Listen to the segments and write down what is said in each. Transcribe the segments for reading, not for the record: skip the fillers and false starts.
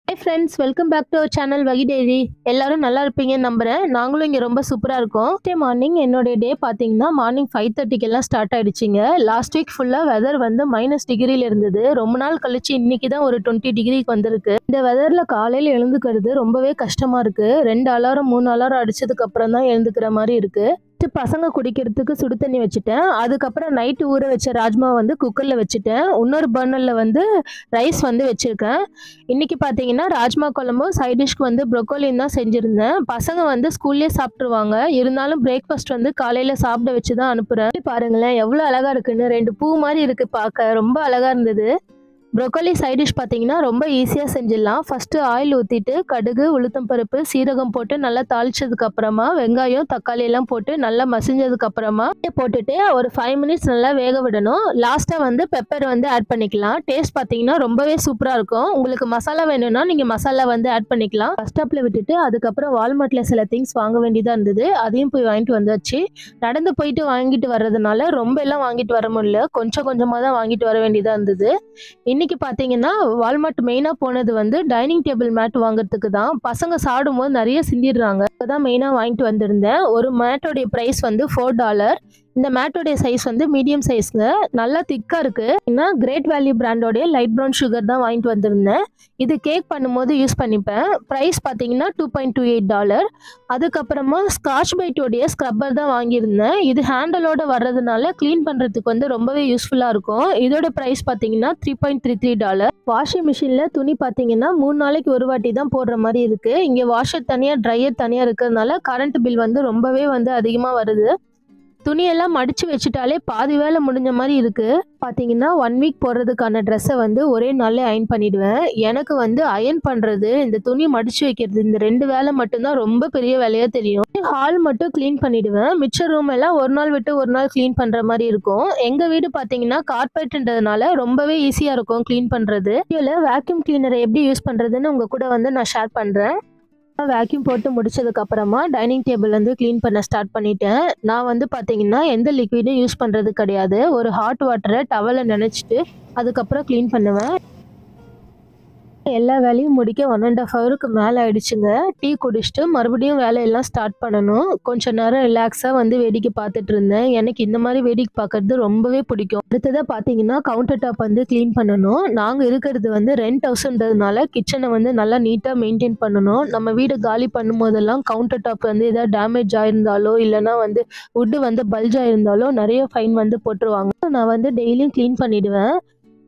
Hey friends, welcome back to our channel Vagi Dairy. எல்லாரும் நல்லா இருப்பீங்கன்னு நம்புறேன். நாங்களும் இங்க ரொம்ப சூப்பரா இருக்கோம். மார்னிங் என்னோட டே பாத்தீங்கன்னா மார்னிங் 5:30 எல்லாம் ஸ்டார்ட் ஆயிடுச்சுங்க. லாஸ்ட் வீக் ஃபுல்லா வெதர் வந்து -டிகிரில இருந்தது. ரொம்ப நாள் கழிச்சு இன்னைக்கு தான் ஒரு 20 டிகிரிக்கு வந்திருக்கு. இந்த வெதர்ல காலையில எழுந்துக்கிறது ரொம்பவே கஷ்டமா இருக்கு. 2 அலாரம் 3 அலாரம் அடிச்சதுக்கு அப்புறம் தான் எழுந்துக்கிற மாதிரி இருக்கு. பசங்க குடிக்கிறதுக்கு சுடு தண்ணி வச்சுட்டேன். அதுக்கப்புறம் நைட்டு ஊற வச்ச ராஜ்மா வந்து குக்கர்ல வச்சுட்டேன். இன்னொரு பர்னர்ல வந்து ரைஸ் வந்து வச்சிருக்கேன். இன்னைக்கு பாத்தீங்கன்னா ராஜ்மா குழம்பும் சைட் டிஷ்க்கு வந்து ப்ரொக்கோலியும் தான் செஞ்சிருந்தேன். பசங்க வந்து ஸ்கூல்லேயே சாப்பிட்டுருவாங்க. இருந்தாலும் பிரேக்ஃபாஸ்ட் வந்து காலையில சாப்பிட வச்சு தான் அனுப்புறேன். பாருங்களேன் எவ்வளோ அழகா இருக்குன்னு, 2 பூ மாதிரி இருக்கு பார்க்க, ரொம்ப அழகா இருந்தது. ப்ரொக்கோலி சைட் டிஷ் பார்த்தீங்கன்னா ரொம்ப ஈஸியாக செஞ்சிடலாம். ஃபஸ்ட்டு ஆயில் ஊற்றிட்டு கடுகு, உளுத்தம் பருப்பு, சீரகம் போட்டு நல்லா தாளிச்சதுக்கு அப்புறமா வெங்காயம், தக்காளி எல்லாம் போட்டு நல்லா மசிஞ்சதுக்கு அப்புறமா போட்டுட்டு ஒரு 5 மினிட்ஸ் நல்லா வேக விடணும். லாஸ்ட்டாக வந்து பெப்பர் வந்து ஆட் பண்ணிக்கலாம். டேஸ்ட் பார்த்தீங்கன்னா ரொம்பவே சூப்பராக இருக்கும். உங்களுக்கு மசாலா வேணும்னா நீங்கள் மசாலா வந்து ஆட் பண்ணிக்கலாம். பஸ் ஸ்டாப்பில் விட்டுட்டு அதுக்கப்புறம் வால்மார்ட்டில் சில திங்ஸ் வாங்க வேண்டியதாக இருந்தது. அதையும் போய் வாங்கிட்டு வந்தாச்சு. நடந்து போயிட்டு வாங்கிட்டு வர்றதுனால ரொம்ப எல்லாம் வாங்கிட்டு வர முடியல. கொஞ்சம் கொஞ்சமாக தான் வாங்கிட்டு வர வேண்டியதாக இருந்தது. இன்னைக்கு பார்த்தீங்கன்னா வால்மார்ட் மெயினாக போனது வந்து டைனிங் டேபிள் மேட் வாங்குறதுக்கு தான். பசங்க சாப்பிடும்போது நிறைய சிந்திடுறாங்க. அதான் மெயினாக வாங்கிட்டு வந்திருந்தேன். ஒரு மேட்டோடைய ப்ரைஸ் வந்து $4. இந்த மேட்டோடைய சைஸ் வந்து மீடியம் சைஸ்ங்க. நல்லா திக்காக இருக்கு. கிரேட் வேல்யூ பிராண்டோடைய லைட் ப்ரௌன் சுகர் தான் வாங்கிட்டு வந்திருந்தேன். இது கேக் பண்ணும்போது யூஸ் பண்ணிப்பேன். ப்ரைஸ் பார்த்தீங்கன்னா $2.28. அதுக்கப்புறமா ஸ்காட்ச் பைட்டோடைய ஸ்க்ரப்பர் தான் வாங்கியிருந்தேன். இது ஹேண்டலோட வர்றதுனால க்ளீன் பண்ணுறதுக்கு வந்து ரொம்பவே யூஸ்ஃபுல்லாக இருக்கும். இதோட ப்ரைஸ் பார்த்தீங்கன்னா $3.33. வாஷிங் மிஷினில் துணி பார்த்தீங்கன்னா 3 நாளைக்கு ஒரு வாட்டி தான் போடுற மாதிரி இருக்குது. இங்கே வாஷர் தனியாக ட்ரையர் தனியாக இருக்கிறதுனால கரண்ட் பில் வந்து ரொம்பவே வந்து அதிகமாக வருது. துணியெல்லாம் மடித்து வச்சுட்டாலே பாதி வேலை முடிஞ்ச மாதிரி இருக்குது. பார்த்தீங்கன்னா 1 வீக் போடுறதுக்கான ட்ரெஸ்ஸை வந்து ஒரே நாளில் அயன் பண்ணிவிடுவேன். எனக்கு வந்து அயன் பண்ணுறது, இந்த துணி மடித்து வைக்கிறது, இந்த 2 வேலை மட்டும்தான் ரொம்ப பெரிய வேலையாக தெரியும். ஹால் மட்டும் க்ளீன் பண்ணிவிடுவேன். மிச்ச ரூம் எல்லாம் ஒரு நாள் விட்டு ஒரு நாள் க்ளீன் பண்ணுற மாதிரி இருக்கும். எங்கள் வீடு பார்த்தீங்கன்னா கார்பெட்ன்றதுனால ரொம்பவே ஈஸியாக இருக்கும் க்ளீன் பண்ணுறது. இதில் வேக்யூம் கிளீனரை எப்படி யூஸ் பண்ணுறதுன்னு உங்கள் கூட வந்து நான் ஷேர் பண்ணுறேன். வேக்யூம் போட்டு முடிச்சதுக்கு அப்புறமா டைனிங் டேபிள் வந்து க்ளீன் பண்ண ஸ்டார்ட் பண்ணிட்டேன். நான் வந்து பார்த்தீங்கன்னா எந்த லிக்விடும் யூஸ் பண்ணுறது கிடையாது. ஒரு ஹாட் வாட்டரை டவலை நினச்சிட்டு அதுக்கப்புறம் க்ளீன் பண்ணுவேன். எல்லா வேலையும் முடிக்க 1.5 ஹவருக்கு மேலே ஆயிடுச்சுங்க. டீ குடிச்சிட்டு மறுபடியும் வேலையெல்லாம் ஸ்டார்ட் பண்ணணும். கொஞ்சம் நேரம் ரிலாக்ஸாக வந்து வேடிக்கை பார்த்துட்டு இருந்தேன். எனக்கு இந்த மாதிரி வேடிக்கை பார்க்கறது ரொம்பவே பிடிக்கும். அடுத்ததாக பார்த்தீங்கன்னா கவுண்டர் டாப் வந்து க்ளீன் பண்ணணும். நாங்கள் இருக்கிறது வந்து ரெண்ட் ஹவுஸ்ன்றதுனால கிச்சனை வந்து நல்லா நீட்டாக மெயின்டைன் பண்ணணும். நம்ம வீடு காலி பண்ணும் போதெல்லாம் கவுண்டர் டாப் வந்து ஏதாவது டேமேஜ் ஆயிருந்தாலோ இல்லைனா வந்து வுட்டு வந்து பல்ஜ் ஆயிருந்தாலோ நிறைய ஃபைன் வந்து போட்டுருவாங்க. நான் வந்து டெய்லியும் க்ளீன் பண்ணிவிடுவேன்.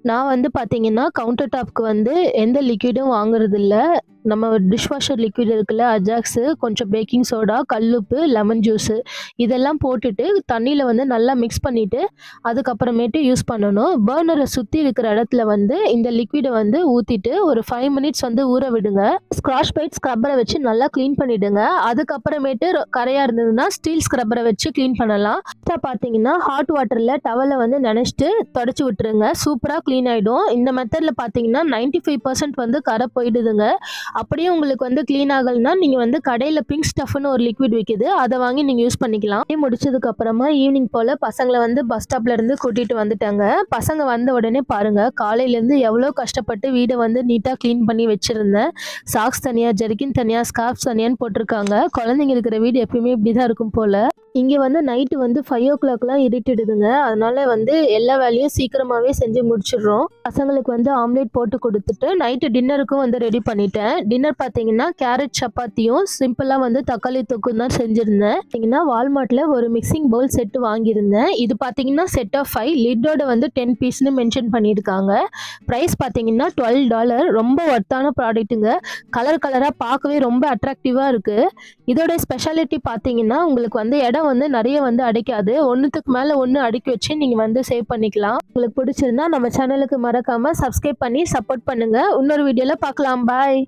நான் வந்து பார்த்தீங்கன்னா கவுண்டர் டாப்க்கு வந்து எந்த லிக்விடும் வாங்குறது இல்லை. நம்ம டிஷ்வாஷர் லிக்விட் இருக்குல்ல, அஜாக்ஸு, கொஞ்சம் பேக்கிங் சோடா, கல்லுப்பு, லெமன் ஜூஸு இதெல்லாம் போட்டுட்டு தண்ணியில் வந்து நல்லா மிக்ஸ் பண்ணிவிட்டு அதுக்கப்புறமேட்டு யூஸ் பண்ணணும். பர்னரை சுற்றி இருக்கிற இடத்துல வந்து இந்த லிக்விடை வந்து ஊற்றிட்டு ஒரு 5 மினிட்ஸ் வந்து ஊற விடுங்க. ஸ்க்ராட்ச் பைட் ஸ்க்ரப்பரை வச்சு நல்லா க்ளீன் பண்ணிவிடுங்க. அதுக்கப்புறமேட்டு கரையாக இருந்ததுன்னா ஸ்டீல் ஸ்க்ரப்பரை வச்சு க்ளீன் பண்ணலாம். பார்த்தீங்கன்னா ஹாட் வாட்டரில் டவலை வந்து நினச்சிட்டு தொடச்சி விட்டுருங்க. சூப்பராக க்ளீன் ஆகிடும். இந்த மெத்தடில் பார்த்தீங்கன்னா 95% வந்து கரை போயிடுதுங்க. அப்படியே உங்களுக்கு வந்து க்ளீன் ஆகலைன்னா நீங்கள் வந்து கடையில் பிங்க் ஸ்டஃப்னு ஒரு லிக்விட் விற்கிது, அதை வாங்கி நீங்கள் யூஸ் பண்ணிக்கலாம். முடிச்சதுக்கு அப்புறமா ஈவினிங் போல் பசங்களை வந்து பஸ் ஸ்டாப்ல இருந்து கூட்டிகிட்டு வந்துட்டாங்க. பசங்க வந்த உடனே பாருங்கள், காலையிலேருந்து எவ்வளோ கஷ்டப்பட்டு வீடை வந்து நீட்டாக க்ளீன் பண்ணி வச்சுருந்தேன். சாக்ஸ் தனியாக, ஜெர்கின் தனியாக, ஸ்கார்ஃப்ஸ் தனியான்னு போட்டிருக்காங்க. குழந்தைங்க இருக்கிற வீடு எப்பயுமே இப்படி தான் இருக்கும் போல். இங்கே வந்து நைட்டு வந்து 5 o'clockலாம் இருட்டிடுதுங்க. அதனால வந்து எல்லா வேலையும் சீக்கிரமாகவே செஞ்சு முடிச்சிடுறோம். பசங்களுக்கு வந்து ஆம்லேட் போட்டு கொடுத்துட்டு நைட்டு டின்னருக்கும் வந்து ரெடி பண்ணிட்டேன். டின்னர் பார்த்தீங்கன்னா கேரட் சப்பாத்தியும் சிம்பிளாக வந்து தக்காளி தொக்கும் தான் செஞ்சுருந்தேன். பார்த்தீங்கன்னா வால்மார்ட்டில் ஒரு மிக்சிங் பவுல் செட்டு வாங்கியிருந்தேன். இது பார்த்தீங்கன்னா செட் ஆஃப் 5, லிட்டோட வந்து 10 பீஸ்னு மென்ஷன் பண்ணியிருக்காங்க. ப்ரைஸ் பார்த்தீங்கன்னா $12. ரொம்ப ஒர்த்தான ப்ராடக்ட்டுங்க. கலராக பார்க்கவே ரொம்ப அட்ராக்டிவாக இருக்குது. இதோட ஸ்பெஷாலிட்டி பார்த்தீங்கன்னா உங்களுக்கு வந்து இடம் வந்து நிறைய வந்து அடைக்காது. ஒன்றுத்துக்கு மேலே ஒன்று அடுக்கி வச்சு நீங்கள் வந்து சேவ் பண்ணிக்கலாம். உங்களுக்கு பிடிச்சிருந்தா நம்ம சேனலுக்கு மறக்காமல் சப்ஸ்கிரைப் பண்ணி சப்போர்ட் பண்ணுங்கள். இன்னொரு வீடியோவில் பார்க்கலாம். பாய்.